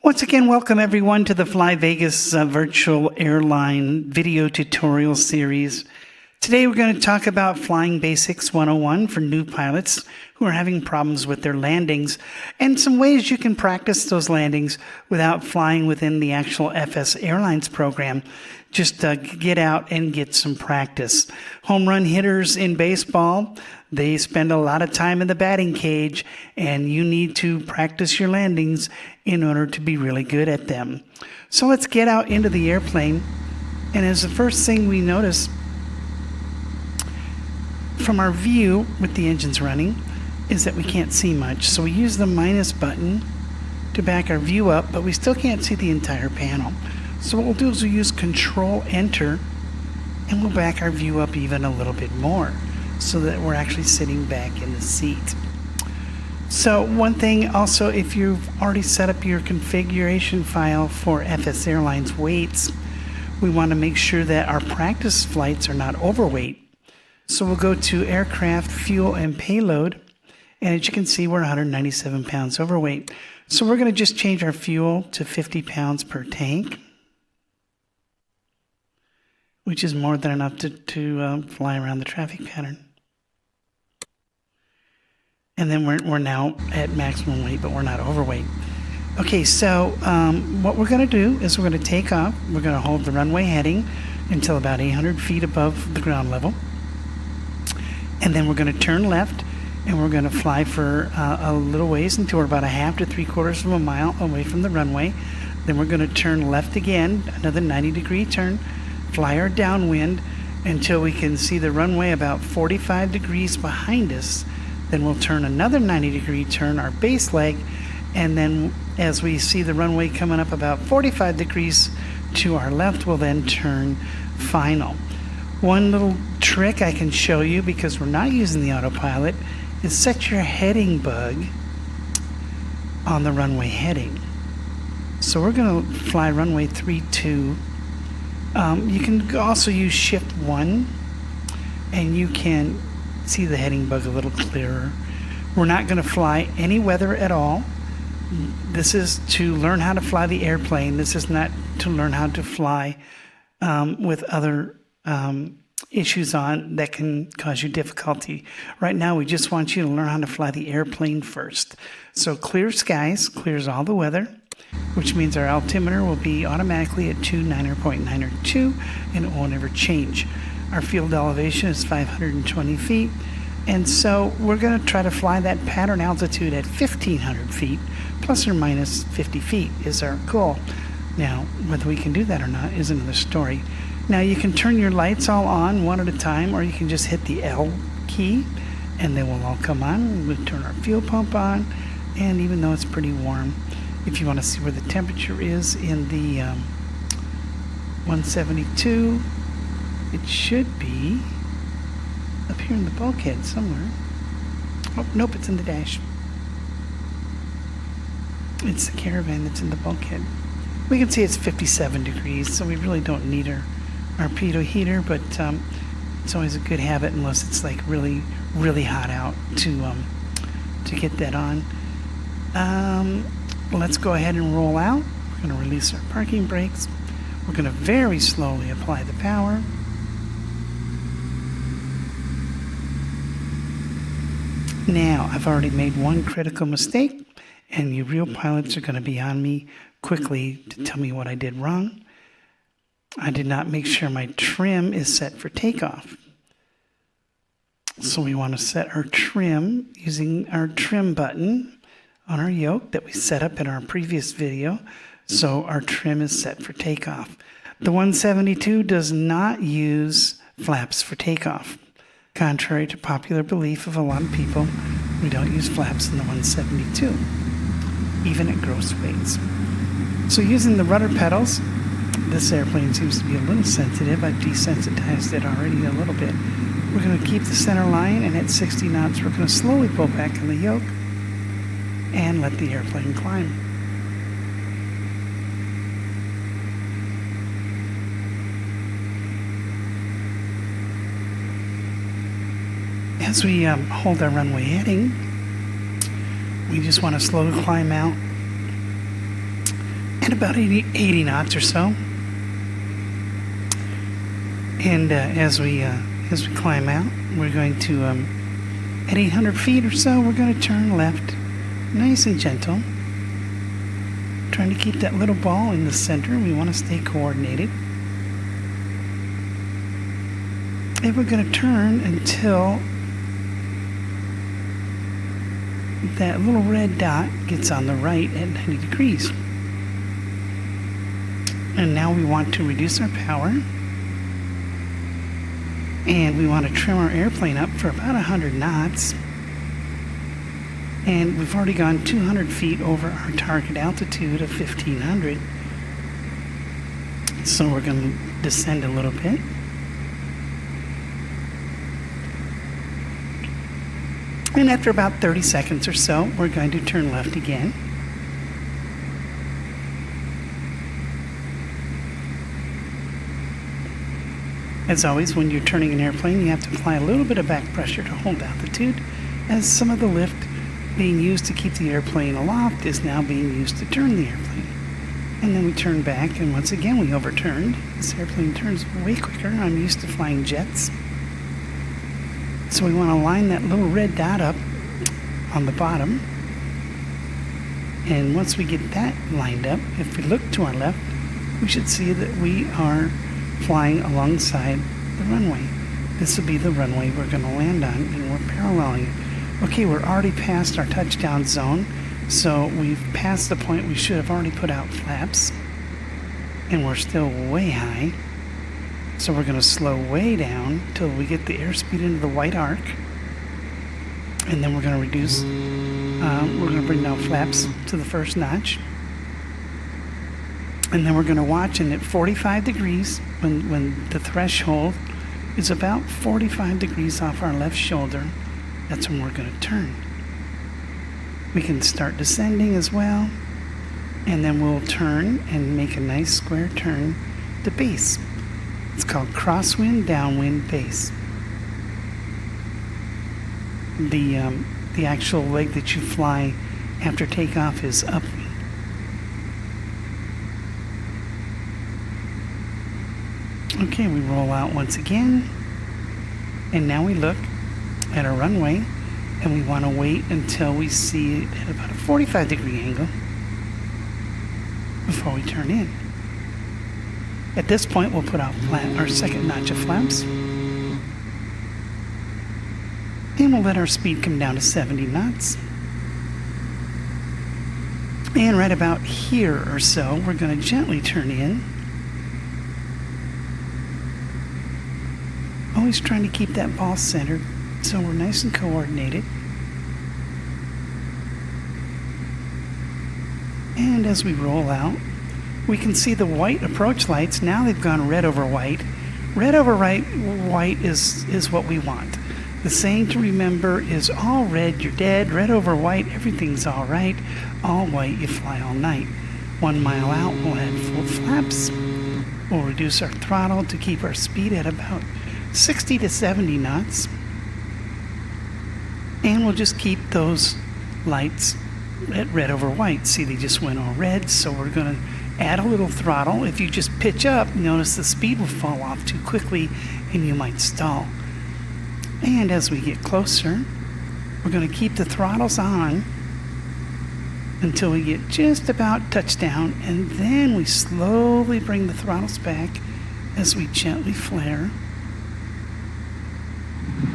Once again, welcome everyone to the Fly Vegas virtual airline video tutorial series. Today we're going to talk about Flying Basics 101 for new pilots who are having problems with their landings and some ways you can practice those landings without flying within the actual FS Airlines program. Just get out and get some practice. Home run hitters in baseball, they spend a lot of time in the batting cage, and you need to practice your landings in order to be really good at them. So let's get out into the airplane. And as the first thing we notice from our view with the engines running is that we can't see much. So we use the minus button to back our view up, but we still can't see the entire panel. So what we'll do is we'll use Control Enter, and we'll back our view up even a little bit more so that we're actually sitting back in the seat. So one thing also, if you've already set up your configuration file for FS Airlines weights, we want to make sure that our practice flights are not overweight. So we'll go to Aircraft, Fuel, and Payload, and as you can see, we're 197 pounds overweight. So we're going to just change our fuel to 50 pounds per tank, which is more than enough to fly around the traffic pattern. And then we're now at maximum weight, but we're not overweight. Okay, so what we're going to do is we're going to take off. We're going to hold the runway heading until about 800 feet above the ground level. And then we're going to turn left, and we're going to fly for a little ways until we're about a half to 3/4 of a mile away from the runway. Then we're going to turn left again, another 90-degree turn, fly our downwind until we can see the runway about 45 degrees behind us. Then we'll turn another 90-degree turn, our base leg, and then as we see the runway coming up about 45 degrees to our left, we'll then turn final. One little trick I can show you, because we're not using the autopilot, is set your heading bug on the runway heading. So we're going to fly runway 32. You can also use Shift 1, and you can see the heading bug a little clearer. We're not going to fly any weather at all. This is to learn how to fly the airplane. This is not to learn how to fly with other issues on that can cause you difficulty. Right now, we just want you to learn how to fly the airplane first. So clear skies clears all the weather, which means our altimeter will be automatically at 29.902, and it won't ever change. Our field elevation is 520 feet, and so we're going to try to fly that pattern altitude at 1,500 feet, plus or minus 50 feet is our goal. Now, whether we can do that or not is another story. Now, you can turn your lights all on one at a time, or you can just hit the L key, and they will all come on. We'll turn our fuel pump on, and even though it's pretty warm, if you want to see where the temperature is in the 172, it should be up here in the bulkhead somewhere. Oh, nope, it's in the dash. It's the Caravan that's in the bulkhead. We can see it's 57 degrees, so we really don't need our pitot heater, but it's always a good habit unless it's like really, really hot out to get that on. Let's go ahead and roll out. We're going to release our parking brakes. We're going to very slowly apply the power. Now, I've already made one critical mistake, and you real pilots are going to be on me quickly to tell me what I did wrong. I did not make sure my trim is set for takeoff. So we want to set our trim using our trim button on our yoke that we set up in our previous video. So our trim is set for takeoff. The 172 does not use flaps for takeoff. Contrary to popular belief of a lot of people, we don't use flaps in the 172, even at gross weights. So using the rudder pedals, this airplane seems to be a little sensitive. I've desensitized it already a little bit. We're going to keep the center line, and at 60 knots, we're going to slowly pull back on the yoke and let the airplane climb. As we hold our runway heading, we just want to slowly climb out at about 80 knots or so. And as we climb out, we're going to, at 800 feet or so, we're going to turn left, nice and gentle. Trying to keep that little ball in the center. We want to stay coordinated. And we're going to turn until that little red dot gets on the right at 90 degrees. And now we want to reduce our power. And we want to trim our airplane up for about 100 knots. And we've already gone 200 feet over our target altitude of 1500. So we're going to descend a little bit. And after about 30 seconds or so, we're going to turn left again. As always, when you're turning an airplane, you have to apply a little bit of back pressure to hold altitude, as some of the lift being used to keep the airplane aloft is now being used to turn the airplane. And then we turn back, and once again we overturned. This airplane turns way quicker. I'm used to flying jets. So we want to line that little red dot up on the bottom. And once we get that lined up, if we look to our left, we should see that we are flying alongside the runway. This will be the runway we're going to land on, and we're paralleling it. Okay, we're already past our touchdown zone, so we've passed the point we should have already put out flaps, and we're still way high. So we're going to slow way down till we get the airspeed into the white arc, and then we're going to reduce, we're going to bring down flaps to the first notch, and then we're going to watch, and at 45 degrees, when the threshold is about 45 degrees off our left shoulder, that's when we're going to turn. We can start descending as well, and then we'll turn and make a nice square turn to base. It's called crosswind, downwind, base. The actual leg that you fly after takeoff is upwind. Okay, we roll out once again, and now we look at our runway, and we want to wait until we see it at about a 45-degree angle before we turn in. At this point, we'll put out our second notch of flaps, and we'll let our speed come down to 70 knots. And right about here or so, we're going to gently turn in. Always trying to keep that ball centered so we're nice and coordinated. And as we roll out, we can see the white approach lights. Now they've gone red over white. Red over white is what we want. The saying to remember is all red, you're dead. Red over white, everything's all right. All white, you fly all night. 1 mile out, we'll add full flaps. We'll reduce our throttle to keep our speed at about 60 to 70 knots. And we'll just keep those lights at red over white. See, they just went all red, so we're going to add a little throttle. If you just pitch up, notice the speed will fall off too quickly and you might stall. And as we get closer, we're going to keep the throttles on until we get just about touchdown, and then we slowly bring the throttles back as we gently flare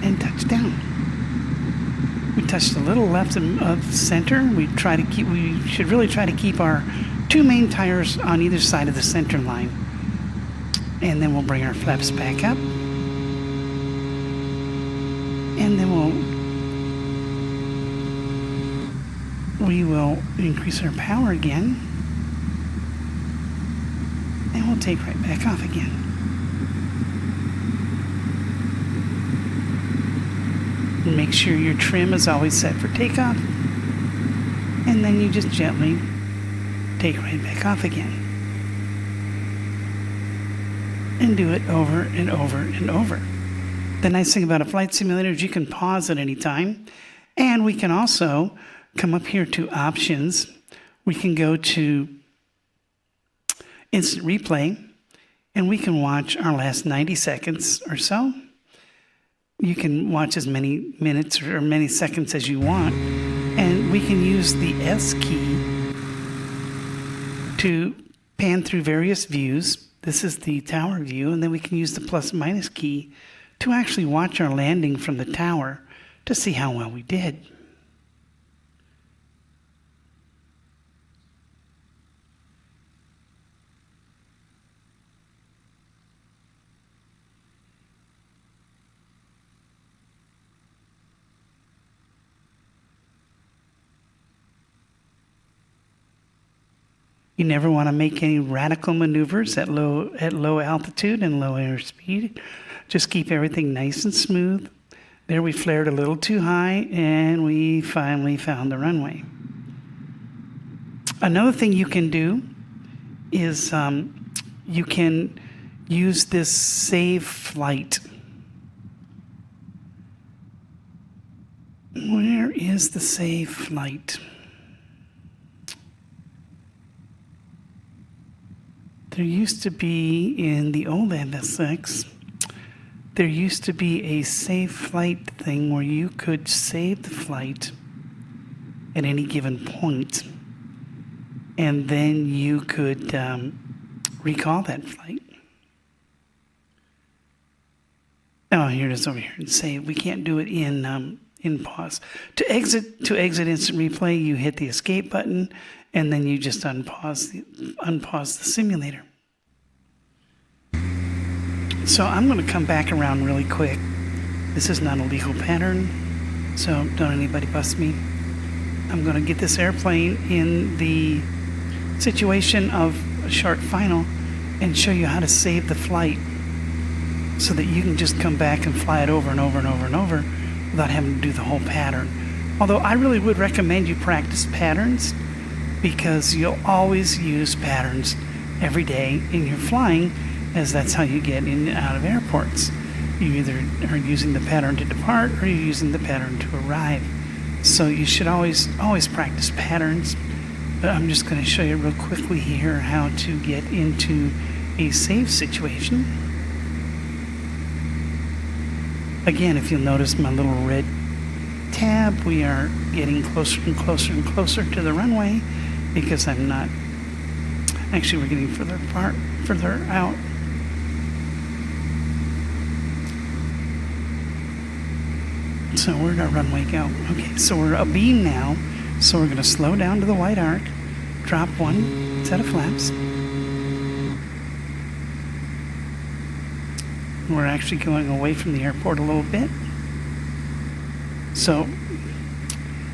and touch down. We touched a little left of center. We should really try to keep our 2 main tires on either side of the center line. And then we'll bring our flaps back up. And then we will increase our power again. And we'll take right back off again. Make sure your trim is always set for takeoff, and then you just gently take right back off again, and do it over and over and over. The nice thing about a flight simulator is you can pause at any time, and we can also come up here to options. We can go to instant replay, and we can watch our last 90 seconds or so. You can watch as many minutes or many seconds as you want, and we can use the S key to pan through various views. This is the tower view, and then we can use the plus minus key to actually watch our landing from the tower to see how well we did. You never want to make any radical maneuvers at low altitude and low airspeed. Just keep everything nice and smooth. There we flared a little too high, and we finally found the runway. Another thing you can do is you can use this save flight. Where is the save flight? There used to be, in the old MSX, there used to be a save flight thing where you could save the flight at any given point, and then you could recall that flight. Oh, here it is over here. And save. We can't do it in pause. To exit instant replay, you hit the escape button, and then you just unpause the simulator. So I'm going to come back around really quick. This is not a legal pattern, so don't anybody bust me. I'm going to get this airplane in the situation of a short final and show you how to save the flight so that you can just come back and fly it over and over and over and over without having to do the whole pattern. Although I really would recommend you practice patterns, because you'll always use patterns every day in your flying, as that's how you get in and out of airports. You either are using the pattern to depart or you're using the pattern to arrive. So you should always practice patterns. But I'm just going to show you real quickly here how to get into a save situation. Again, if you'll notice my little red tab, we are getting closer and closer and closer to the runway, because I'm not, actually we're getting further out. So where'd our runway go? Okay, so we're abeam now, so we're going to slow down to the white arc, drop one set of flaps. We're actually going away from the airport a little bit. So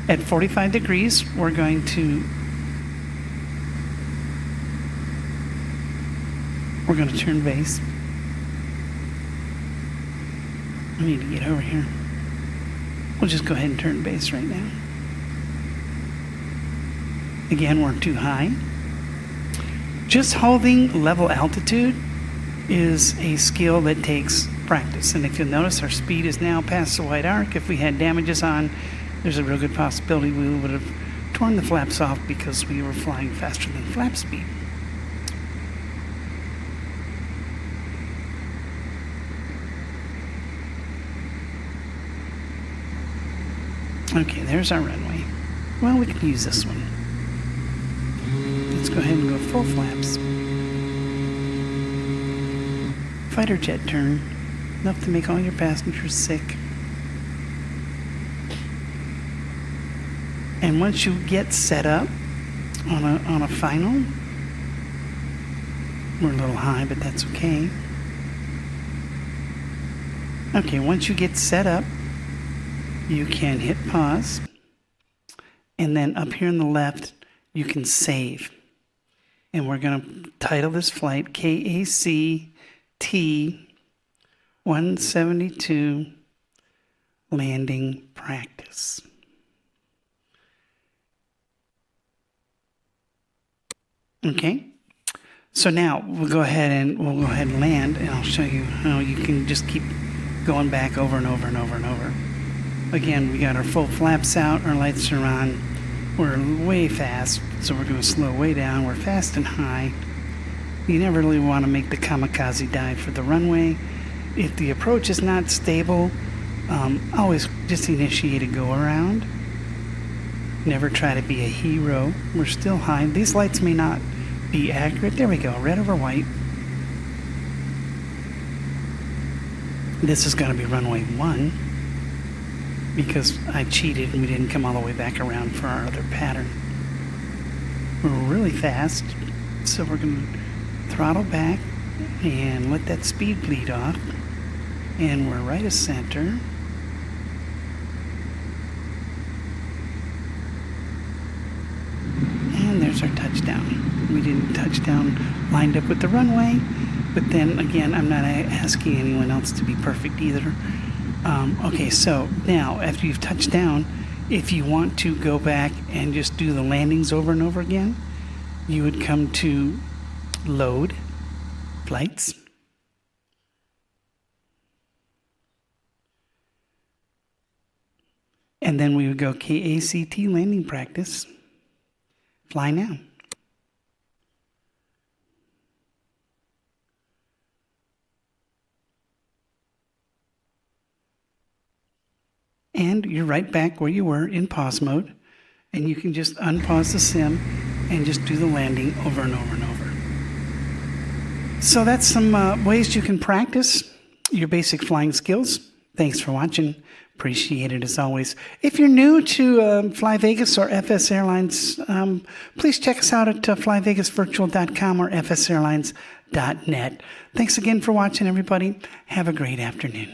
at 45 degrees, we're going to turn base. I need to get over here. We'll just go ahead and turn base right now. Again, we're too high. Just holding level altitude is a skill that takes practice. And if you'll notice, our speed is now past the white arc. If we had damages on, there's a real good possibility we would have torn the flaps off because we were flying faster than flap speed. Okay, there's our runway. Well, we can use this one. Let's go ahead and go full flaps. Fighter jet turn, enough to make all your passengers sick. And once you get set up on a final, we're a little high, but that's okay. Okay, once you get set up, you can hit pause, and then up here on the left, you can save. And we're going to title this flight KACT 172 Landing Practice. Okay, so now we'll go ahead and land, and I'll show you how you can just keep going back over and over and over and over. Again, we got our full flaps out, our lights are on, we're way fast, so we're going to slow way down, we're fast and high, You never really want to make the kamikaze dive for the runway. If the approach is not stable, always just initiate a go around. Never try to be a hero. We're still high. These lights may not be accurate. There we go, red over white. This is going to be runway 1 because I cheated and we didn't come all the way back around for our other pattern. We're really fast, so we're going to throttle back and let that speed bleed off. And we're right of center. And there's our touchdown. We didn't touchdown lined up with the runway, but then again, I'm not asking anyone else to be perfect either. Okay, so now after you've touched down, if you want to go back and just do the landings over and over again, you would come to load flights. And then we would go KACT landing practice. Fly now. And you're right back where you were in pause mode. And you can just unpause the sim and just do the landing over and over and over. So that's some ways you can practice your basic flying skills. Thanks for watching. Appreciate it as always. If you're new to Fly Vegas or FS Airlines, please check us out at flyvegasvirtual.com or fsairlines.net. Thanks again for watching, everybody. Have a great afternoon.